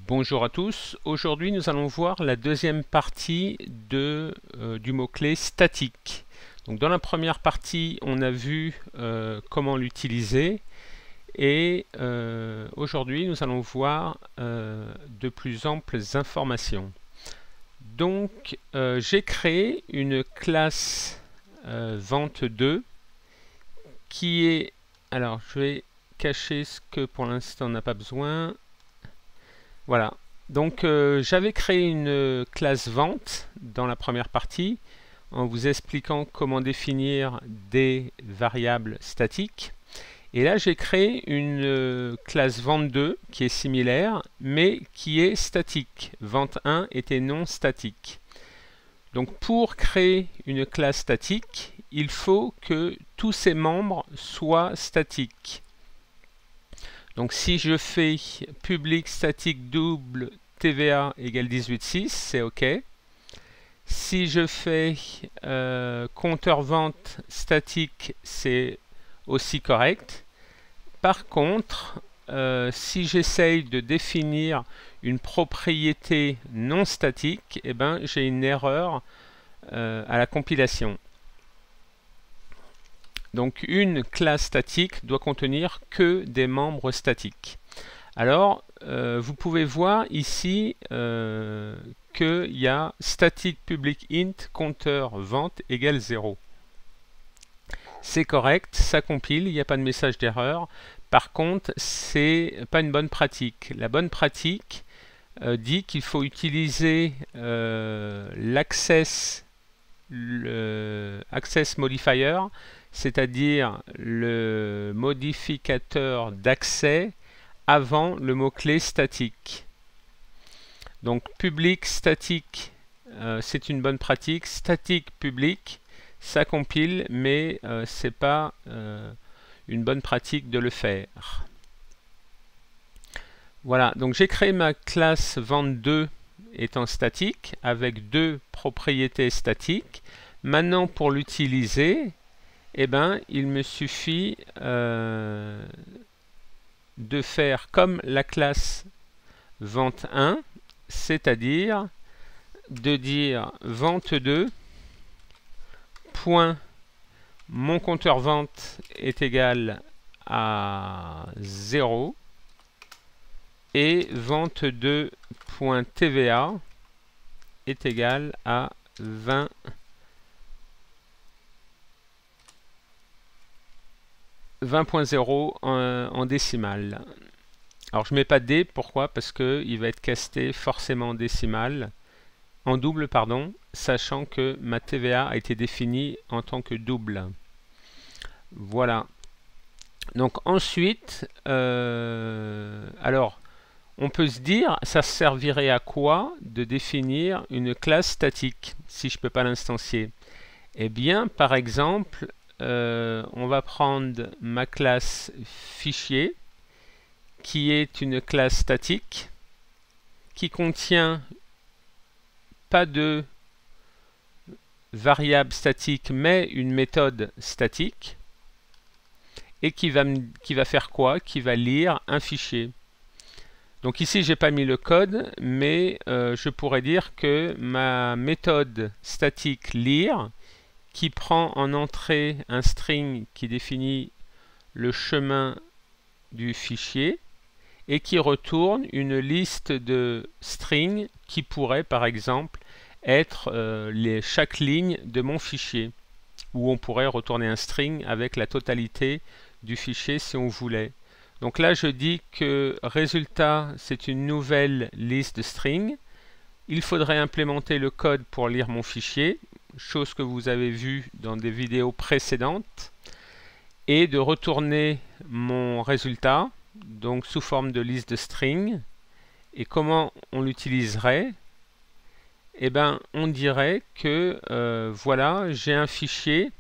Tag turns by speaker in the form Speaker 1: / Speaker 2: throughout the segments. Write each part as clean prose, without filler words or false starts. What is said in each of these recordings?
Speaker 1: Bonjour à tous, aujourd'hui nous allons voir la deuxième partie du mot-clé statique. Donc dans la première partie on a vu comment l'utiliser et aujourd'hui nous allons voir de plus amples informations. Donc j'ai créé une classe vente2 qui est... Alors je vais cacher ce que pour l'instant on n'a pas besoin. Voilà, donc j'avais créé une classe vente dans la première partie en vous expliquant comment définir des variables statiques. Et là j'ai créé une classe vente2 qui est similaire mais qui est statique. Vente1 était non statique. Donc pour créer une classe statique, il faut que tous ses membres soient statiques. Donc si je fais public statique double TVA égale 18,6, c'est OK. Si je fais compteur vente statique, c'est aussi correct. Par contre, si j'essaye de définir une propriété non statique, eh ben, j'ai une erreur à la compilation. Donc une classe statique doit contenir que des membres statiques. Alors vous pouvez voir ici qu'il y a static public int compteur vente égale 0. C'est correct, ça compile, il n'y a pas de message d'erreur. Par contre, c'est pas une bonne pratique. La bonne pratique dit qu'il faut utiliser l'access modifier, c'est-à-dire le modificateur d'accès avant le mot-clé statique. Donc public statique, c'est une bonne pratique. Statique public, ça compile, mais c'est pas une bonne pratique de le faire. Voilà, donc j'ai créé ma classe vente2 étant statique avec deux propriétés statiques. Maintenant pour l'utiliser, eh ben, il me suffit de faire comme la classe vente1, c'est-à-dire de dire vente2 point mon compteur vente est égal à 0 et vente2.tva est égal à 20.0 en décimale. Alors je mets pas D, pourquoi? Parce qu'il va être casté forcément en décimale, en double pardon, sachant que ma TVA a été définie en tant que double. Voilà. Donc ensuite, alors on peut se dire, ça servirait à quoi de définir une classe statique si je ne peux pas l'instancier? Eh bien, par exemple, on va prendre ma classe fichier, qui est une classe statique, qui contient pas de variable statique, mais une méthode statique, et qui va faire quoi? Qui va lire un fichier. Donc ici, j'ai pas mis le code, mais je pourrais dire que ma méthode statique lire, qui prend en entrée un string qui définit le chemin du fichier, et qui retourne une liste de strings qui pourrait par exemple être chaque ligne de mon fichier, où on pourrait retourner un string avec la totalité du fichier si on voulait. Donc là je dis que résultat c'est une nouvelle liste de strings. Il faudrait implémenter le code pour lire mon fichier, chose que vous avez vue dans des vidéos précédentes, et de retourner mon résultat donc sous forme de liste de string. Et comment on l'utiliserait? Eh bien, on dirait que voilà, j'ai un fichier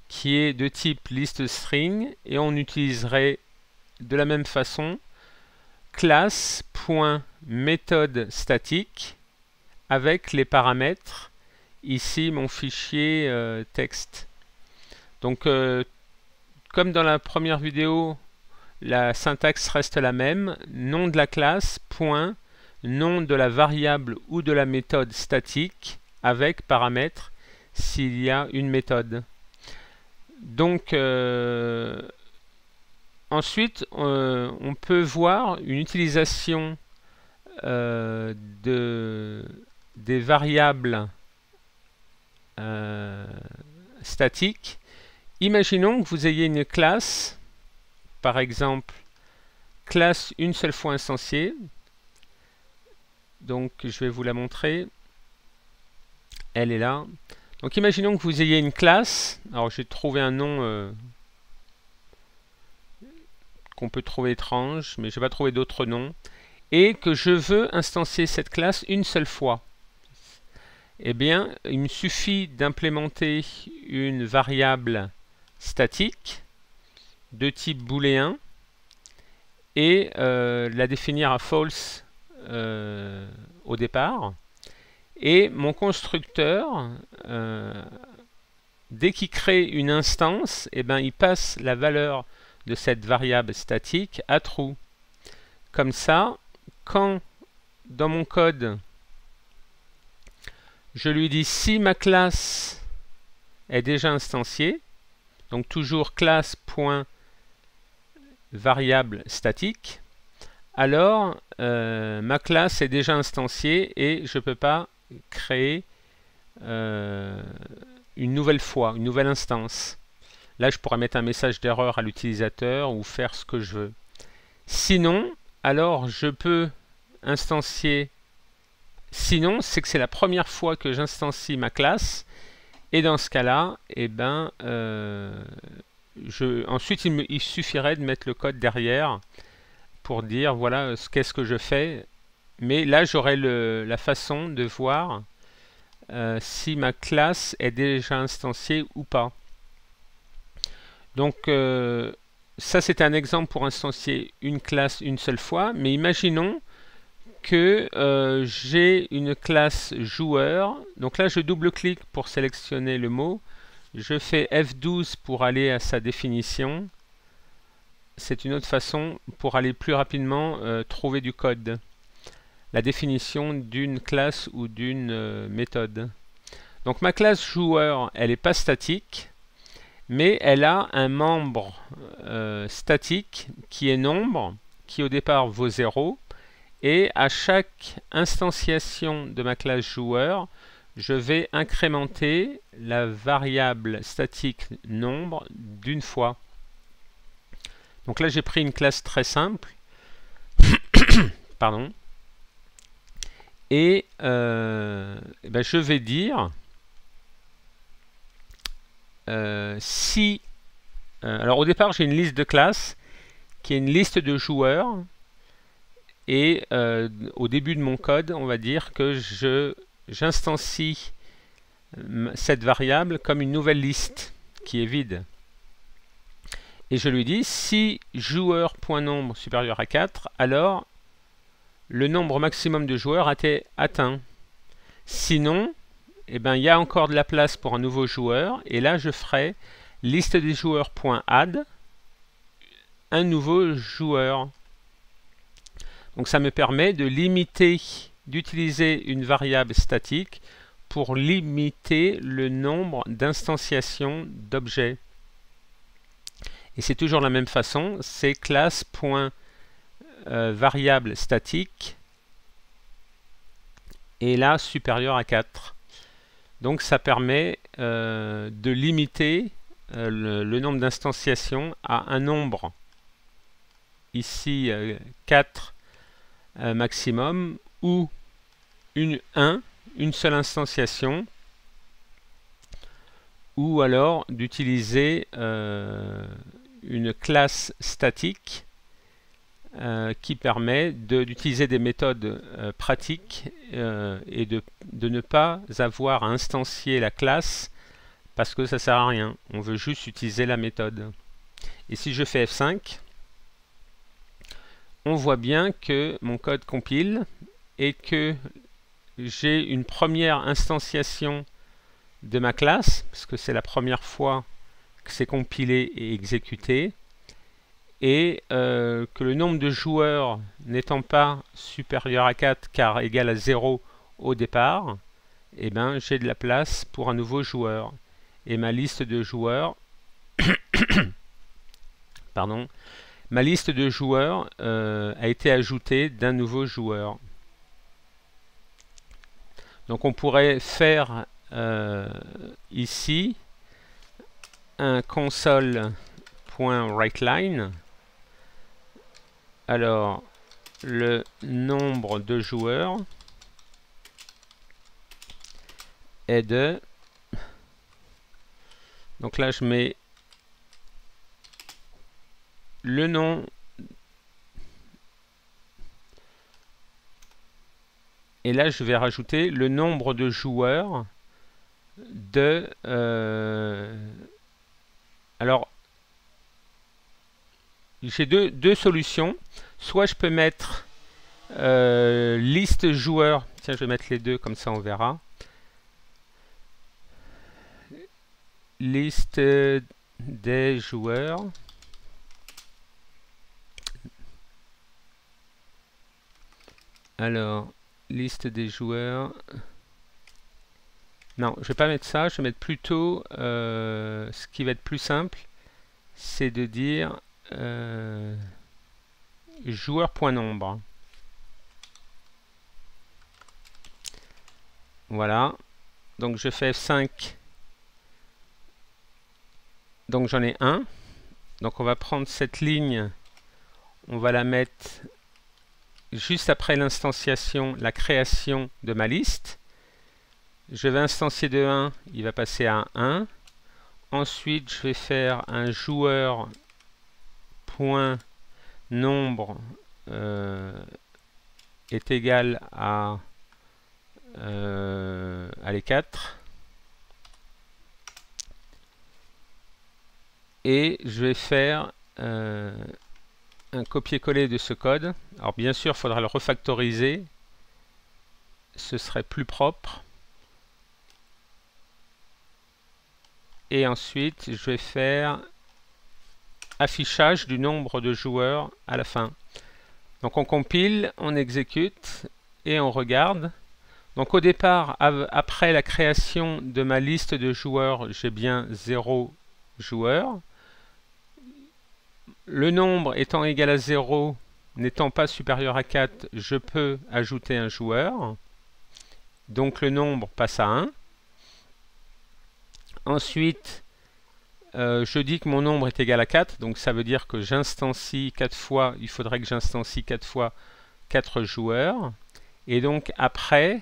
Speaker 1: qui est de type liste string et on utiliserait de la même façon classe.méthode statique avec les paramètres, ici mon fichier texte. Donc comme dans la première vidéo, la syntaxe reste la même, nom de la classe, point, nom de la variable ou de la méthode statique, avec paramètre s'il y a une méthode. Donc, ensuite, on peut voir une utilisation des variables statiques. Imaginons que vous ayez une classe, par exemple, classe une seule fois instanciée. Donc, je vais vous la montrer. Elle est là. Donc, imaginons que vous ayez une classe. Alors, j'ai trouvé un nom qu'on peut trouver étrange, mais je n'ai pas trouvé d'autres noms. Et que je veux instancier cette classe une seule fois. Eh bien, il me suffit d'implémenter une variable statique de type booléen et la définir à false au départ. Et mon constructeur, dès qu'il crée une instance, eh ben, il passe la valeur de cette variable statique à true. Comme ça, quand dans mon code, je lui dis si ma classe est déjà instanciée, donc toujours classe.variable statique, alors ma classe est déjà instanciée et je ne peux pas créer une nouvelle fois, une nouvelle instance. Là, je pourrais mettre un message d'erreur à l'utilisateur ou faire ce que je veux. Sinon, alors je peux instancier. Sinon, c'est que c'est la première fois que j'instancie ma classe. Et dans ce cas-là, eh ben, ensuite, il suffirait de mettre le code derrière pour dire voilà qu'est-ce que je fais. Mais là, j'aurai la façon de voir si ma classe est déjà instanciée ou pas. Donc, ça, c'est un exemple pour instancier une classe une seule fois. Mais imaginons que j'ai une classe joueur. Donc là, je double-clique pour sélectionner le mot. Je fais F12 pour aller à sa définition. C'est une autre façon pour aller plus rapidement trouver du code. La définition d'une classe ou d'une méthode. Donc ma classe joueur, elle n'est pas statique, mais elle a un membre statique qui est nombre, qui au départ vaut 0. Et à chaque instanciation de ma classe joueur, je vais incrémenter la variable statique nombre d'une fois. Donc là, j'ai pris une classe très simple. Pardon. Et ben, je vais dire si... alors au départ, j'ai une liste de classes qui est une liste de joueurs. Et au début de mon code, on va dire que j'instancie cette variable comme une nouvelle liste qui est vide. Et je lui dis si joueur.nombre supérieur à 4, alors le nombre maximum de joueurs a été atteint. Sinon, eh ben, il y a encore de la place pour un nouveau joueur. Et là, je ferai liste des joueurs.add, un nouveau joueur. Donc ça me permet de limiter, d'utiliser une variable statique pour limiter le nombre d'instanciations d'objets. Et c'est toujours la même façon, c'est classe.variable statique et là supérieur à 4. Donc ça permet de limiter le nombre d'instanciations à un nombre. Ici 4 maximum ou une seule instanciation, ou alors d'utiliser une classe statique qui permet d'utiliser des méthodes pratiques et de ne pas avoir à instancier la classe parce que ça sert à rien. On veut juste utiliser la méthode. Et si je fais F5, on voit bien que mon code compile et que j'ai une première instanciation de ma classe, parce que c'est la première fois que c'est compilé et exécuté. et que le nombre de joueurs n'étant pas supérieur à 4 car égal à 0 au départ, eh ben, j'ai de la place pour un nouveau joueur. Et ma liste de joueurs, pardon, ma liste de joueurs a été ajoutée d'un nouveau joueur. Donc on pourrait faire ici un console.writeLine. Alors le nombre de joueurs est de... Donc là je mets le nom et là je vais rajouter le nombre de joueurs de... alors j'ai deux solutions. Soit je peux mettre liste joueurs. Tiens, je vais mettre les deux, comme ça on verra. Liste des joueurs. Alors, liste des joueurs. Non, je vais pas mettre ça. Je vais mettre plutôt ce qui va être plus simple, c'est de dire joueur.nombre. Voilà. Donc je fais F5. Donc j'en ai un. Donc on va prendre cette ligne, on va la mettre juste après l'instanciation, la création de ma liste. Je vais instancier de 1, il va passer à 1. Ensuite je vais faire un joueur point nombre est égal à allez, 4. Et je vais faire un copier-coller de ce code. Alors bien sûr, il faudra le refactoriser. Ce serait plus propre. Et ensuite, je vais faire affichage du nombre de joueurs à la fin. Donc on compile, on exécute et on regarde. Donc au départ, après la création de ma liste de joueurs, j'ai bien 0 joueurs. Le nombre étant égal à 0, n'étant pas supérieur à 4, je peux ajouter un joueur. Donc le nombre passe à 1. Ensuite, je dis que mon nombre est égal à 4, donc ça veut dire que j'instancie 4 fois, il faudrait que j'instancie 4 fois 4 joueurs. Et donc après,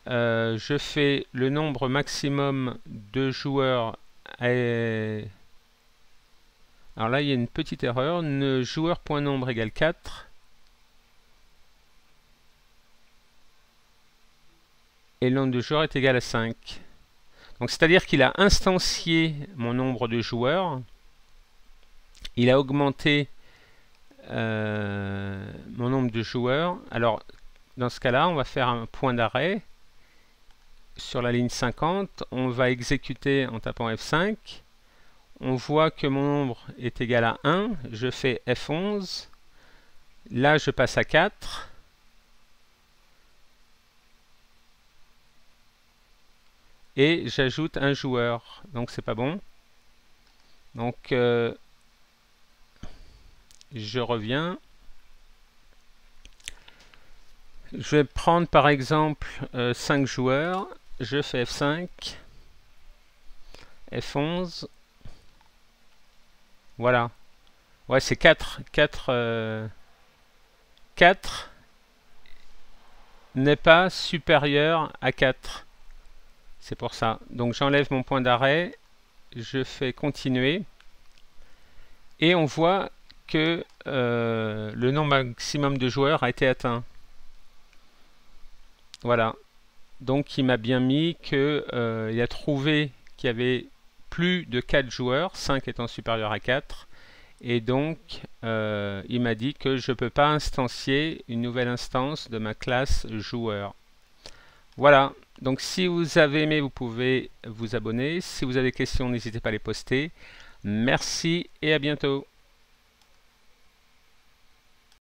Speaker 1: je fais le nombre maximum de joueurs. Alors là, il y a une petite erreur. Joueur.nombre égale 4. Et le nombre de joueurs est égal à 5. Donc c'est-à-dire qu'il a instancié mon nombre de joueurs. Il a augmenté mon nombre de joueurs. Alors, dans ce cas-là, on va faire un point d'arrêt sur la ligne 50. On va exécuter en tapant F5. On voit que mon nombre est égal à 1. Je fais F11. Là, je passe à 4. Et j'ajoute un joueur. Donc, c'est pas bon. Donc, je reviens. Je vais prendre par exemple 5 joueurs. Je fais F5. F11. Voilà. Ouais, c'est 4. 4 n'est pas supérieur à 4. C'est pour ça. Donc j'enlève mon point d'arrêt. Je fais continuer. Et on voit que le nombre maximum de joueurs a été atteint. Voilà. Donc il m'a bien mis qu'il a trouvé qu'il y avait plus de 4 joueurs, 5 étant supérieur à 4. Et donc il m'a dit que je ne peux pas instancier une nouvelle instance de ma classe joueur. Voilà. Donc si vous avez aimé, vous pouvez vous abonner. Si vous avez des questions, n'hésitez pas à les poster. Merci et à bientôt.